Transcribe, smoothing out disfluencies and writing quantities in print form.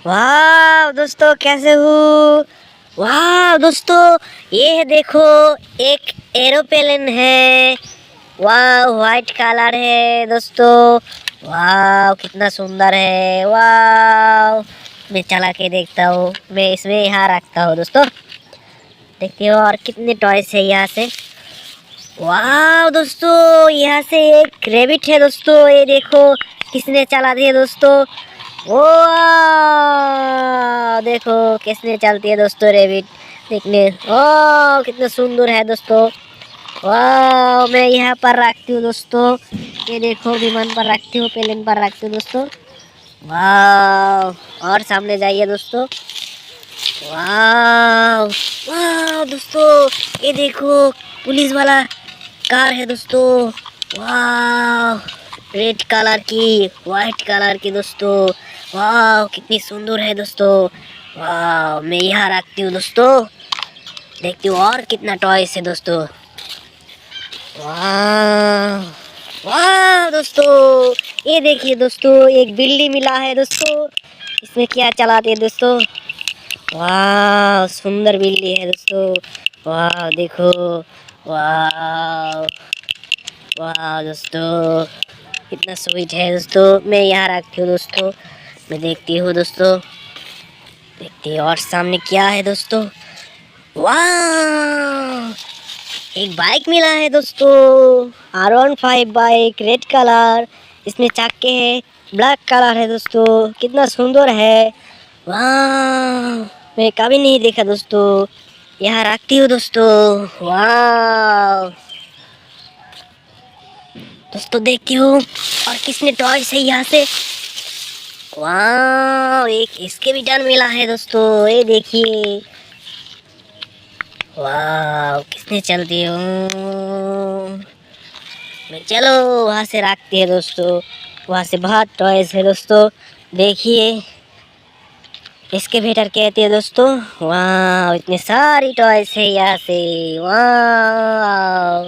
वाह दोस्तों, कैसे हो? वाह दोस्तों, ये है देखो, एक एरोप्लेन है। वाह, व्हाइट कलर है दोस्तों। वाह, कितना सुंदर है। वाह, मैं चला के देखता हूँ। मैं इसमें यहाँ रखता हूँ दोस्तों। देखते हो और कितने टॉयस है यहाँ से। वाह दोस्तों, यहाँ से एक रैबिट है दोस्तों। ये देखो किसने चला दिया दोस्तों। वाह, देखो किसने चलती है दोस्तों रैबिट। देखने वाह कितना सुंदर है दोस्तों। वाह, मैं यहाँ पर रखती हूँ दोस्तों। ये देखो विमान पर रखती हूँ, प्लेन पर रखती हूँ दोस्तों। वाह, और सामने जाइए दोस्तों। वाह वाह दोस्तों, ये देखो पुलिस वाला कार है दोस्तों। वाह, रेड कलर की, वाइट कलर की दोस्तों। वाह, कितनी सुंदर है दोस्तों। वाह, मैं यहाँ रखती हूँ दोस्तों। देखती हूँ और कितना टॉयस है दोस्तों। वाह वाह दोस्तों, ये देखिए दोस्तों, एक बिल्ली मिला है दोस्तों। इसमें क्या चलाते हैं दोस्तों। वाह, सुंदर बिल्ली है दोस्तों। वाह देखो। वाह वाह दोस्तों, कितना स्वीट है दोस्तों। मैं यहाँ रखती हूँ दोस्तों। मैं देखती हूँ दोस्तों। देखती हूँ और सामने क्या है दोस्तों। वाह, एक बाइक मिला है दोस्तों। R15 bike, red colour. इसमें चक्के है, ब्लैक कलर है दोस्तों। कितना सुंदर है। वाह, मैं कभी नहीं देखा दोस्तों। यहाँ रखती हूँ दोस्तों। वाह दोस्तों, देखती हूँ और किसने टॉयस है यहाँ से। वाह, एक इसके भी टर्न मिला है दोस्तों। ये देखिए। वाह, किसने चलती हूँ मैं। चलो वहाँ से रखती है दोस्तों। वहाँ से बहुत टॉयस है दोस्तों। देखिए, इसके वेटर कहते हैं दोस्तों। वाह, इतनी सारी टॉयस है यहाँ से। वाह